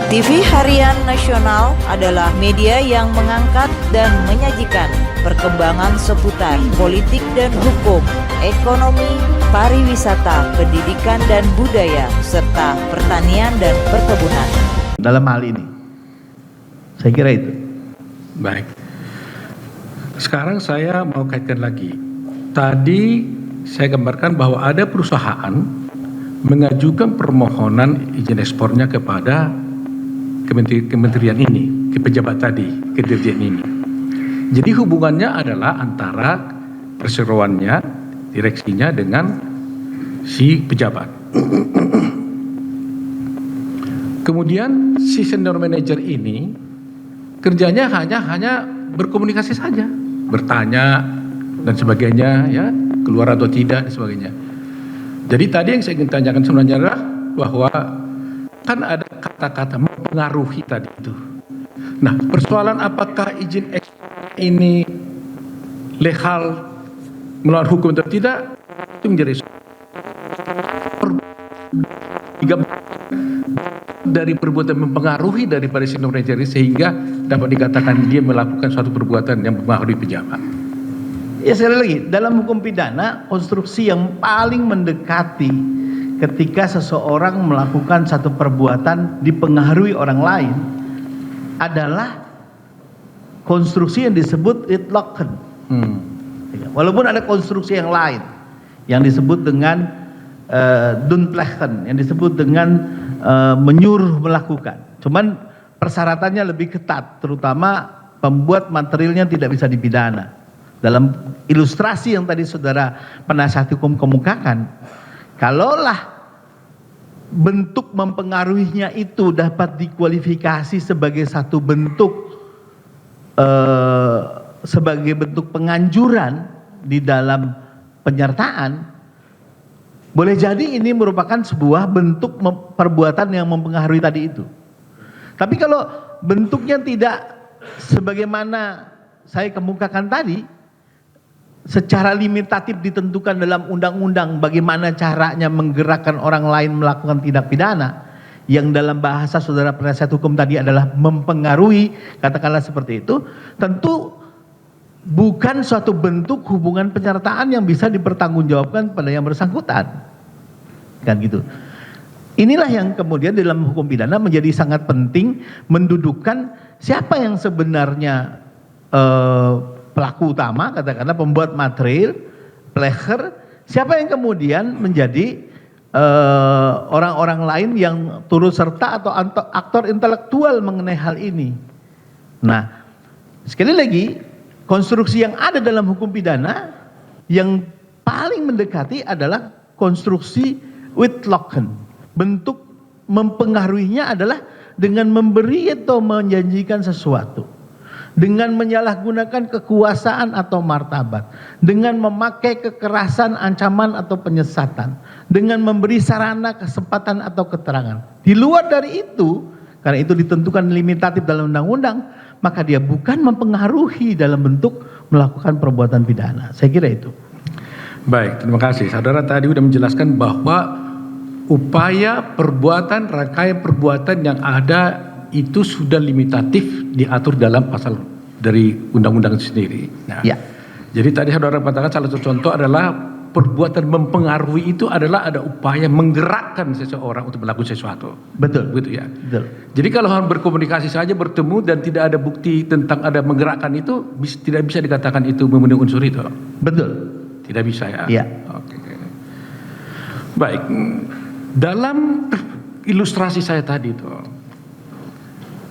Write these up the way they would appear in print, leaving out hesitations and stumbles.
TV Harian Nasional adalah media yang mengangkat dan menyajikan perkembangan seputar politik dan hukum, ekonomi, pariwisata, pendidikan dan budaya, serta pertanian dan perkebunan. Dalam hal ini, saya kira itu. Baik. Sekarang saya mau kaitkan lagi. Tadi saya gambarkan bahwa ada perusahaan mengajukan permohonan izin ekspornya kepada kementerian ini, ke pejabat tadi, ke dirjen ini. Jadi hubungannya adalah antara perseroannya, direksinya dengan si pejabat. Kemudian si senior manager ini kerjanya hanya berkomunikasi saja, bertanya dan sebagainya, ya, keluar atau tidak dan sebagainya. Jadi tadi yang saya ingin tanyakan sebenarnya adalah bahwa kan ada kata-kata mempengaruhi tadi itu. Nah, persoalan apakah izin ekspor ini legal melawan hukum atau tidak itu menjadi dari perbuatan mempengaruhi daripada senior manager sehingga dapat dikatakan dia melakukan suatu perbuatan yang mempengaruhi pejabat. Ya, sekali lagi, dalam hukum pidana, konstruksi yang paling mendekati ketika seseorang melakukan satu perbuatan dipengaruhi orang lain adalah konstruksi yang disebut itloqen. Walaupun ada konstruksi yang lain yang disebut dengan dunplechten, yang disebut dengan menyuruh melakukan. Cuman persyaratannya lebih ketat, terutama pembuat materialnya tidak bisa dipidana. Dalam ilustrasi yang tadi saudara penasihat hukum kemukakan, kalaulah bentuk mempengaruhinya itu dapat dikualifikasi sebagai satu bentuk sebagai bentuk penganjuran di dalam penyertaan, boleh jadi ini merupakan sebuah bentuk perbuatan yang mempengaruhi tadi itu. Tapi kalau bentuknya tidak sebagaimana saya kemukakan tadi, secara limitatif ditentukan dalam undang-undang bagaimana caranya menggerakkan orang lain melakukan tindak pidana, yang dalam bahasa saudara penasihat hukum tadi adalah mempengaruhi, katakanlah seperti itu, tentu bukan suatu bentuk hubungan penyertaan yang bisa dipertanggungjawabkan pada yang bersangkutan, kan gitu. Inilah yang kemudian dalam hukum pidana menjadi sangat penting mendudukkan siapa yang sebenarnya pelaku utama, katakanlah pembuat material, pleger, siapa yang kemudian menjadi orang-orang lain yang turut serta atau aktor intelektual mengenai hal ini. Nah, sekali lagi, konstruksi yang ada dalam hukum pidana yang paling mendekati adalah konstruksi witlocken. Bentuk mempengaruhinya adalah dengan memberi atau menjanjikan sesuatu, dengan menyalahgunakan kekuasaan atau martabat, dengan memakai kekerasan, ancaman atau penyesatan, dengan memberi sarana, kesempatan atau keterangan. Di luar dari itu, karena itu ditentukan limitatif dalam undang-undang, maka dia bukan mempengaruhi dalam bentuk melakukan perbuatan pidana. Saya kira itu. Baik, terima kasih. Saudara tadi sudah menjelaskan bahwa upaya perbuatan, rangkaian perbuatan yang ada itu sudah limitatif diatur dalam pasal dari undang-undang itu sendiri. Nah, ya. Jadi tadi saudara katakan salah satu contoh adalah perbuatan mempengaruhi itu adalah ada upaya menggerakkan seseorang untuk melakukan sesuatu. Betul. Begitu ya. Betul. Jadi kalau orang berkomunikasi saja bertemu dan tidak ada bukti tentang ada menggerakkan itu, tidak bisa dikatakan itu memenuhi unsur itu. Betul. Tidak bisa ya. Iya. Oke. Baik. Dalam ilustrasi saya tadi itu,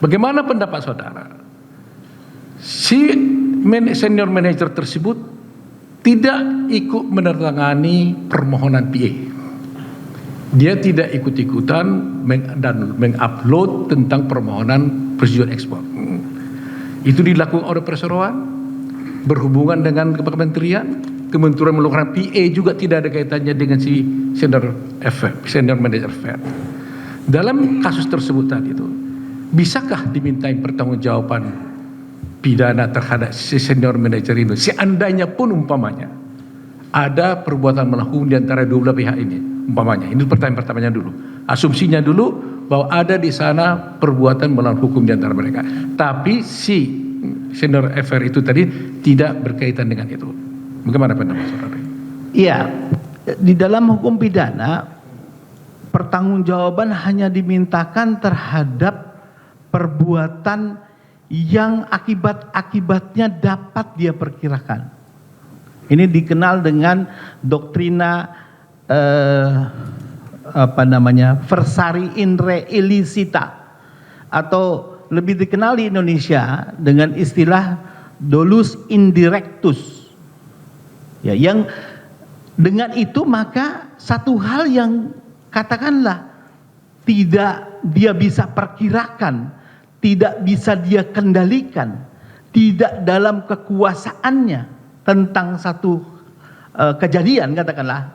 bagaimana pendapat saudara? Si senior manager tersebut tidak ikut menandatangani permohonan PA. Dia tidak ikut-ikutan dan mengupload tentang permohonan persetujuan ekspor. Itu dilakukan oleh perseroan, berhubungan dengan kementerian. Kementerian melakukan PA juga tidak ada kaitannya dengan si senior manager affair. Dalam kasus tersebut tadi itu, bisakah dimintai pertanggungjawaban pidana terhadap si senior manager ini? Seandainya pun umpamanya ada perbuatan melakukan di antara dua belah pihak ini, umpamanya. Ini pertanyaan pertamanya dulu. Asumsinya dulu bahwa ada di sana perbuatan melawan hukum di antara mereka. Tapi si senior FR itu tadi tidak berkaitan dengan itu. Bagaimana pendapat saudara? Iya, di dalam hukum pidana pertanggungjawaban hanya dimintakan terhadap perbuatan yang akibat-akibatnya dapat dia perkirakan. Ini dikenal dengan doktrina versari in re illicita, atau lebih dikenal di Indonesia dengan istilah dolus indirectus. Ya, yang dengan itu maka satu hal yang katakanlah tidak dia bisa perkirakan, tidak bisa dia kendalikan, tidak dalam kekuasaannya tentang satu kejadian, katakanlah,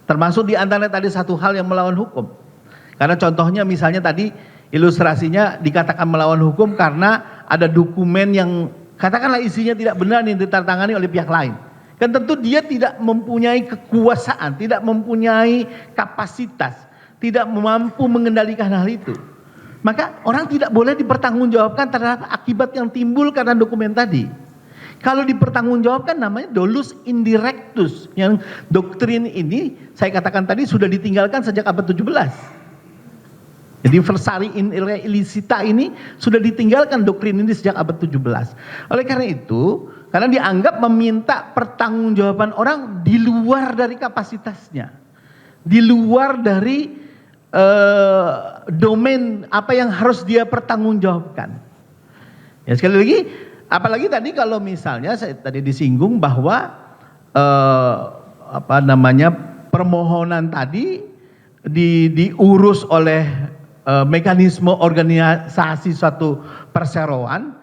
termasuk di antara tadi satu hal yang melawan hukum. Karena contohnya misalnya tadi ilustrasinya dikatakan melawan hukum karena ada dokumen yang katakanlah isinya tidak benar yang ditandatangani oleh pihak lain. Kan tentu dia tidak mempunyai kekuasaan, tidak mempunyai kapasitas, tidak mampu mengendalikan hal itu. Maka orang tidak boleh dipertanggungjawabkan terhadap akibat yang timbul karena dokumen tadi. Kalau dipertanggungjawabkan namanya dolus indirectus, yang doktrin ini saya katakan tadi sudah ditinggalkan sejak abad 17. Jadi versari in re illicita ini sudah ditinggalkan doktrin ini sejak abad 17. Oleh karena itu, karena dianggap meminta pertanggungjawaban orang di luar dari kapasitasnya, di luar dari domain apa yang harus dia pertanggungjawabkan. Ya, sekali lagi, apalagi tadi kalau misalnya saya tadi disinggung bahwa permohonan tadi diurus oleh mekanisme organisasi suatu perseroan,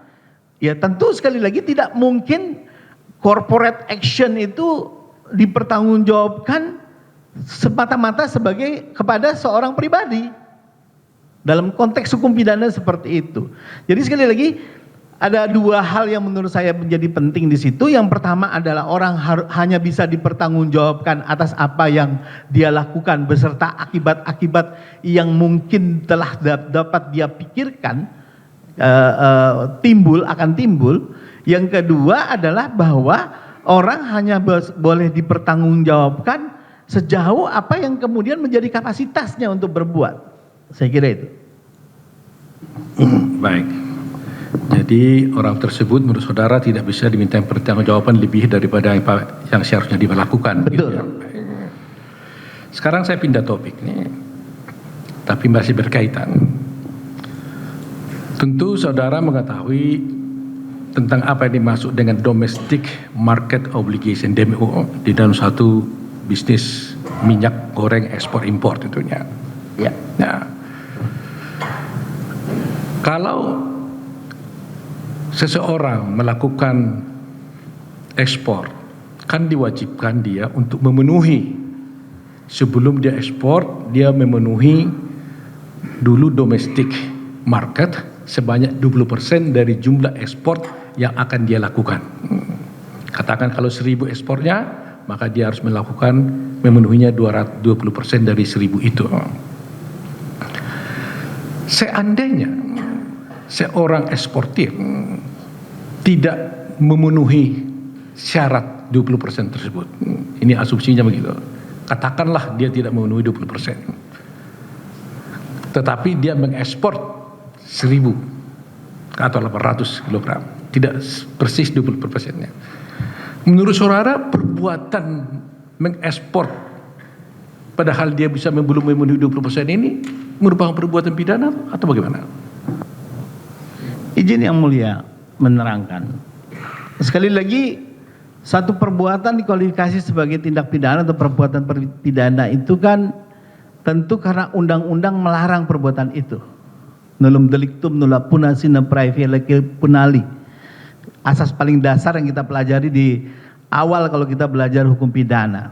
ya tentu sekali lagi tidak mungkin corporate action itu dipertanggungjawabkan semata-mata sebagai kepada seorang pribadi dalam konteks hukum pidana seperti itu. Jadi sekali lagi ada dua hal yang menurut saya menjadi penting di situ. Yang pertama adalah orang hanya bisa dipertanggungjawabkan atas apa yang dia lakukan beserta akibat-akibat yang mungkin telah dapat dia pikirkan akan timbul. Yang kedua adalah bahwa orang hanya boleh dipertanggungjawabkan sejauh apa yang kemudian menjadi kapasitasnya untuk berbuat. Saya kira itu. Baik. Jadi orang tersebut menurut saudara tidak bisa diminta pertanggungjawaban lebih daripada yang seharusnya dilakukan. Betul. Gitu ya. Sekarang saya pindah topik nih, tapi masih berkaitan. Tentu saudara mengetahui tentang apa yang dimaksud dengan domestic market obligation (DMO) di dalam satu bisnis minyak goreng ekspor impor tentunya. Ya. Nah, kalau seseorang melakukan ekspor, kan diwajibkan dia untuk memenuhi, sebelum dia ekspor, dia memenuhi dulu domestic market sebanyak 20% dari jumlah ekspor yang akan dia lakukan. Katakan kalau 1000 ekspornya, maka dia harus memenuhinya 220% dari 1000 itu. Seandainya seorang eksportir tidak memenuhi syarat 20% tersebut, ini asumsinya begitu, katakanlah dia tidak memenuhi 20%, tetapi dia mengekspor 1000 atau 800 kg, tidak persis 20%-nya. Menurut saudara, perbuatan mengekspor padahal dia bisa belum memenuhi 20% ini merupakan perbuatan pidana atau bagaimana? Izin yang mulia menerangkan. Sekali lagi, satu perbuatan dikualifikasi sebagai tindak pidana atau perbuatan pidana itu kan tentu karena undang-undang melarang perbuatan itu. Nullum delictum nulla puna sine praevia lege punali. Asas paling dasar yang kita pelajari di awal kalau kita belajar hukum pidana.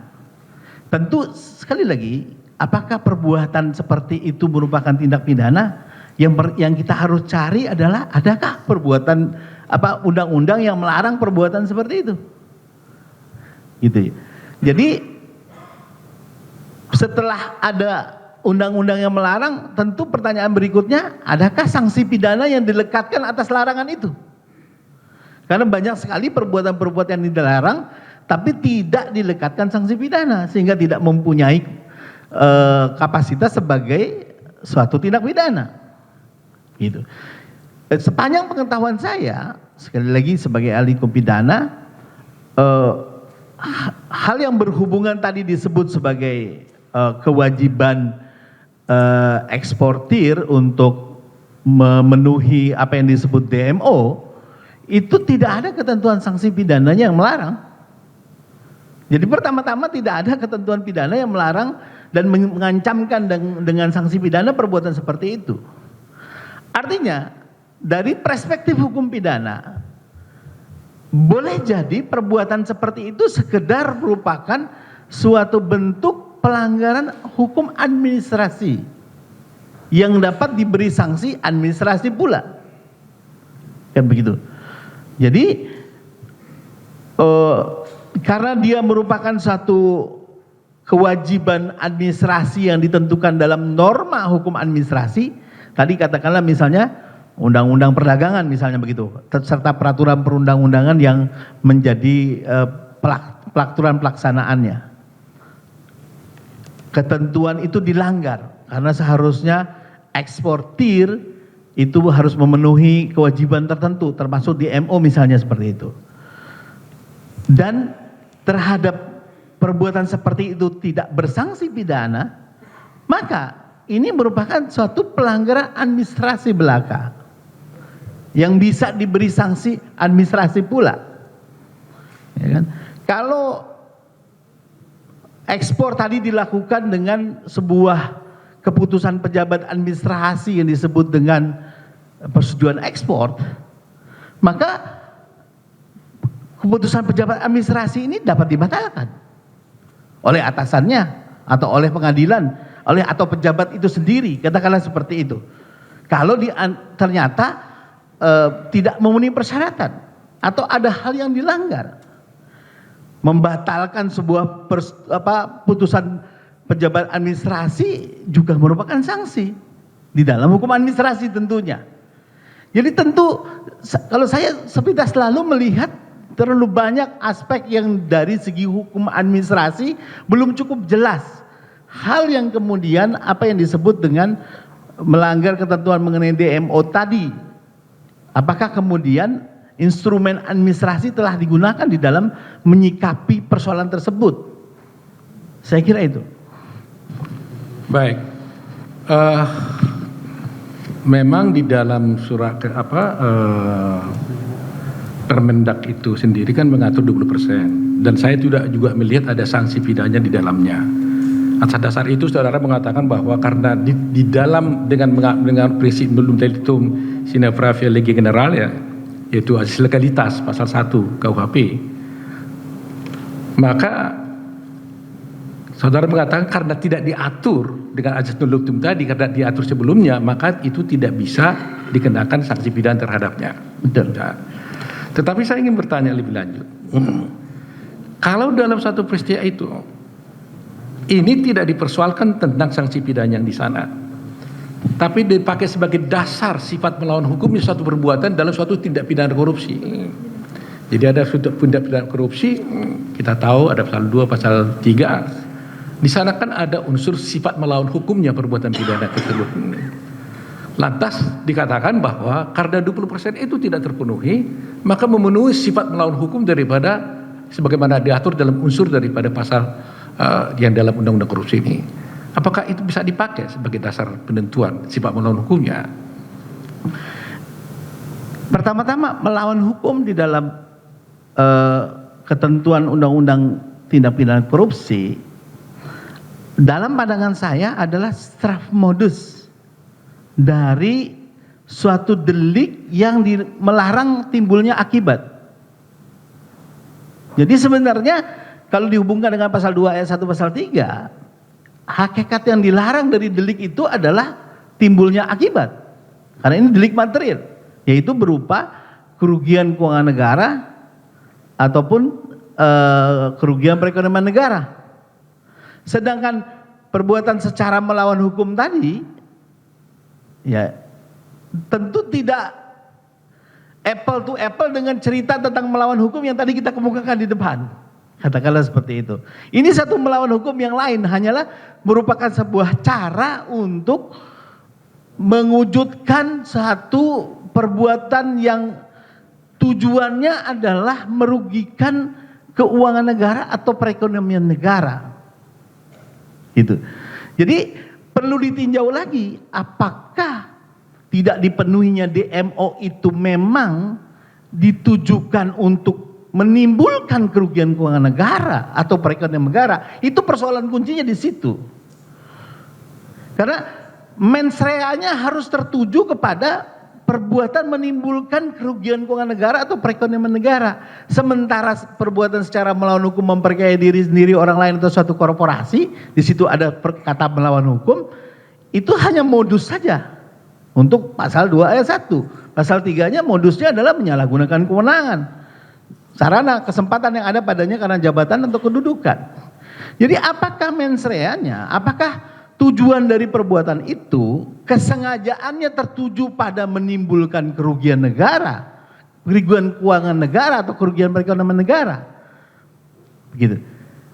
Tentu sekali lagi, apakah perbuatan seperti itu merupakan tindak pidana? Yang kita harus cari adalah adakah perbuatan undang-undang yang melarang perbuatan seperti itu, gitu ya. Jadi setelah ada undang-undang yang melarang, tentu pertanyaan berikutnya, adakah sanksi pidana yang dilekatkan atas larangan itu? Karena banyak sekali perbuatan-perbuatan yang dilarang, tapi tidak dilekatkan sanksi pidana, sehingga tidak mempunyai kapasitas sebagai suatu tindak pidana. Gitu. Sepanjang pengetahuan saya, sekali lagi sebagai ahli hukum pidana, hal yang berhubungan tadi disebut sebagai kewajiban eksportir untuk memenuhi apa yang disebut DMO, itu tidak ada ketentuan sanksi pidananya yang melarang. Jadi pertama-tama tidak ada ketentuan pidana yang melarang dan mengancamkan dengan sanksi pidana perbuatan seperti itu. Artinya, dari perspektif hukum pidana, boleh jadi perbuatan seperti itu sekedar merupakan suatu bentuk pelanggaran hukum administrasi yang dapat diberi sanksi administrasi pula. Kan begitu. Jadi karena dia merupakan satu kewajiban administrasi yang ditentukan dalam norma hukum administrasi, tadi katakanlah misalnya undang-undang perdagangan misalnya begitu, serta peraturan perundang-undangan yang menjadi pelaksanaan pelaksanaannya. Ketentuan itu dilanggar karena seharusnya eksportir itu harus memenuhi kewajiban tertentu, termasuk DMO misalnya seperti itu. Dan terhadap perbuatan seperti itu tidak bersanksi pidana, maka ini merupakan suatu pelanggaran administrasi belaka yang bisa diberi sanksi administrasi pula. Ya kan? Kalau ekspor tadi dilakukan dengan sebuah keputusan pejabat administrasi yang disebut dengan persetujuan ekspor, maka keputusan pejabat administrasi ini dapat dibatalkan oleh atasannya atau oleh pengadilan, atau pejabat itu sendiri, katakanlah seperti itu. Kalau ternyata tidak memenuhi persyaratan atau ada hal yang dilanggar, membatalkan sebuah putusan pejabat administrasi juga merupakan sanksi di dalam hukum administrasi tentunya. Jadi tentu kalau saya sepintas selalu melihat terlalu banyak aspek yang dari segi hukum administrasi belum cukup jelas. Hal yang kemudian apa yang disebut dengan melanggar ketentuan mengenai DMO tadi, apakah kemudian instrumen administrasi telah digunakan di dalam menyikapi persoalan tersebut? Saya kira itu. Baik, memang di dalam surat Permendak itu sendiri kan mengatur 20%, dan saya juga melihat ada sanksi pidananya di dalamnya. Atas dasar itu saudara mengatakan bahwa karena di dalam dengan prinsip nullium delictum sine pravia lege general, ya, yaitu asas legalitas pasal 1 KUHP, maka saudara mengatakan karena tidak diatur dengan asas nullium delictum tadi, karena diatur sebelumnya, maka itu tidak bisa dikenakan sanksi pidana terhadapnya. Betul. Nah, tetapi saya ingin bertanya lebih lanjut. Kalau dalam satu peristiwa itu, ini tidak dipersoalkan tentang sanksi pidana yang di sana, tapi dipakai sebagai dasar sifat melawan hukumnya suatu perbuatan dalam suatu tindak pidana korupsi. Jadi ada suatu tindak pidana korupsi, kita tahu ada pasal 2, pasal 3. Di sana kan ada unsur sifat melawan hukumnya perbuatan pidana tersebut. Lantas dikatakan bahwa karena 20% itu tidak terpenuhi, maka memenuhi sifat melawan hukum daripada sebagaimana diatur dalam unsur daripada pasal yang dalam undang-undang korupsi ini. Apakah itu bisa dipakai sebagai dasar penentuan sifat melawan hukumnya? Pertama-tama, melawan hukum di dalam ketentuan undang-undang tindak pidana korupsi dalam pandangan saya adalah straf modus dari suatu delik yang melarang timbulnya akibat. Jadi sebenarnya kalau dihubungkan dengan pasal 2 ayat 1 pasal 3, hakikat yang dilarang dari delik itu adalah timbulnya akibat. Karena ini delik material, yaitu berupa kerugian keuangan negara ataupun kerugian perekonomian negara. Sedangkan perbuatan secara melawan hukum tadi, ya tentu tidak apple to apple dengan cerita tentang melawan hukum yang tadi kita kemukakan di depan. Katakanlah seperti itu. Ini satu melawan hukum yang lain, hanyalah merupakan sebuah cara untuk mewujudkan satu perbuatan yang tujuannya adalah merugikan keuangan negara atau perekonomian negara. Gitu. Jadi perlu ditinjau lagi apakah tidak dipenuhinya DMO itu memang ditujukan untuk menimbulkan kerugian keuangan negara atau perekonomian negara. Itu persoalan kuncinya di situ. Karena mens rea-nya harus tertuju kepada perbuatan menimbulkan kerugian keuangan negara atau perekonomian negara. Sementara perbuatan secara melawan hukum memperkaya diri sendiri, orang lain atau suatu korporasi, di situ ada kata melawan hukum, itu hanya modus saja. Untuk pasal 2 ayat 1. Pasal 3-nya modusnya adalah menyalahgunakan kewenangan, sarana, kesempatan yang ada padanya karena jabatan atau kedudukan. Jadi apakah mens rea-nya, apakah tujuan dari perbuatan itu kesengajaannya tertuju pada menimbulkan kerugian negara, kerugian keuangan negara atau kerugian perekonomian negara? Begitu.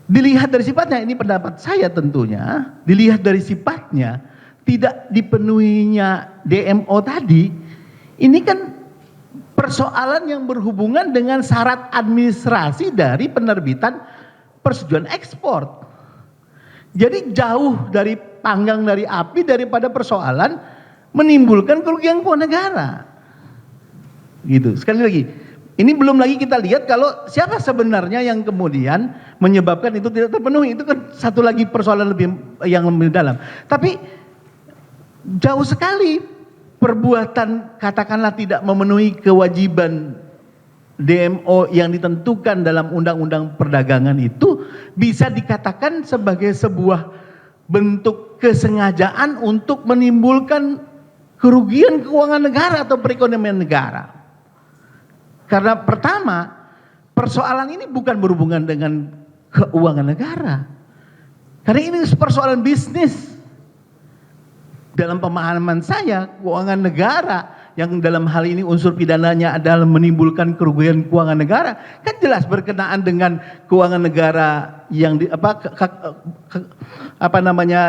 Dilihat dari sifatnya, ini pendapat saya tentunya, dilihat dari sifatnya tidak dipenuhinya DMO tadi, ini kan persoalan yang berhubungan dengan syarat administrasi dari penerbitan persetujuan ekspor. Jadi jauh dari panggang dari api daripada persoalan menimbulkan kerugian keuangan negara. Gitu. Sekali lagi, ini belum lagi kita lihat kalau siapa sebenarnya yang kemudian menyebabkan itu tidak terpenuhi. Itu kan satu lagi persoalan yang lebih dalam. Tapi jauh sekali perbuatan katakanlah tidak memenuhi kewajiban DMO yang ditentukan dalam undang-undang perdagangan itu bisa dikatakan sebagai sebuah bentuk kesengajaan untuk menimbulkan kerugian keuangan negara atau perekonomian negara. Karena pertama, persoalan ini bukan berhubungan dengan keuangan negara. Karena ini persoalan bisnis. Dalam pemahaman saya, keuangan negara yang dalam hal ini unsur pidananya adalah menimbulkan kerugian keuangan negara, kan jelas berkenaan dengan keuangan negara yang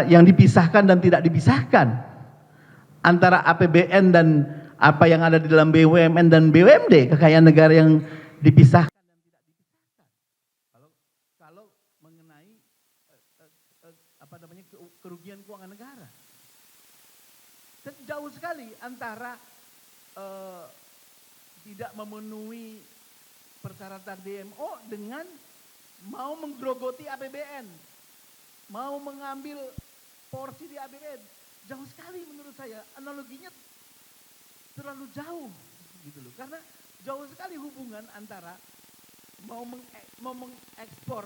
yang dipisahkan dan tidak dipisahkan antara APBN dan apa yang ada di dalam BUMN dan BUMD, kekayaan negara yang dipisahkan dan tidak dipisahkan. Kalau mengenai kerugian keuangan negara. Jauh sekali antara tidak memenuhi persyaratan DMO dengan mau menggerogoti APBN, mau mengambil porsi di APBN. Jauh sekali menurut saya, analoginya terlalu jauh gitu loh. Karena jauh sekali hubungan antara mau mengekspor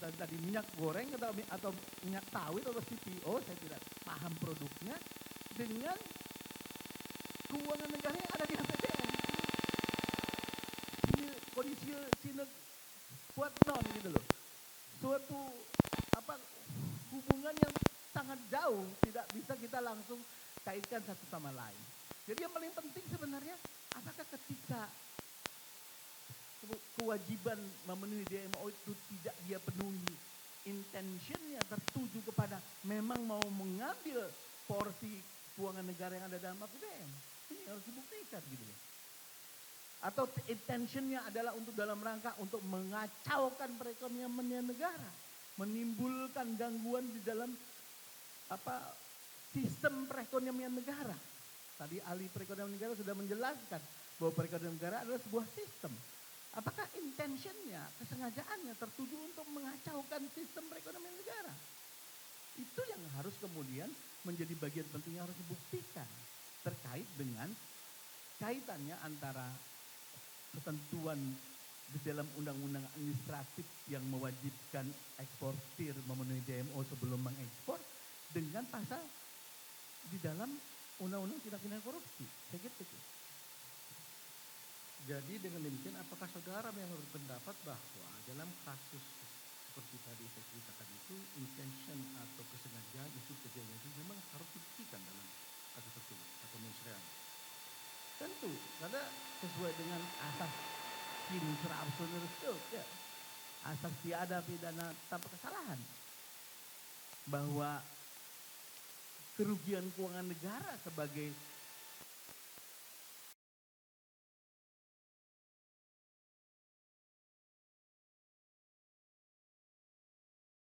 tadi minyak goreng atau minyak sawit atau CPO, saya tidak paham produknya, dengan keuangan negara yang ada di APBN. Ini kondisi sine qua non gitu loh. Suatu hubungan yang sangat jauh, tidak bisa kita langsung kaitkan satu sama lain. Jadi yang paling penting sebenarnya, apakah ketika kewajiban memenuhi DMO itu tidak dia penuhi, intentionnya tertuju kepada memang mau mengambil porsi keuangan negara yang ada dalam APBN, ini harus dibuktikan gitu loh. Atau intentionnya adalah untuk dalam rangka untuk mengacaukan perekonomian negara, menimbulkan gangguan di dalam sistem perekonomian negara. Tadi ahli perekonomian negara sudah menjelaskan bahwa perekonomian negara adalah sebuah sistem. Apakah intentionnya, kesengajaannya tertuju untuk mengacaukan sistem perekonomian negara? Itu yang harus kemudian menjadi bagian penting yang harus dibuktikan terkait dengan kaitannya antara ketentuan di dalam undang-undang administratif yang mewajibkan eksportir memenuhi DMO sebelum mengekspor dengan pasal di dalam undang-undang tindak pidana korupsi. Saya kira itu. Jadi dengan demikian apakah saudara yang berpendapat bahwa dalam kasus seperti tadi saya ceritakan itu, intention atau kesengajaan itu kejadian itu memang harus dibuktikan dalam kasus tersebut atau mensrean. Tentu, karena sesuai dengan asas sinistra absolut ya, asas tiada pidana tanpa kesalahan, bahwa kerugian keuangan negara sebagai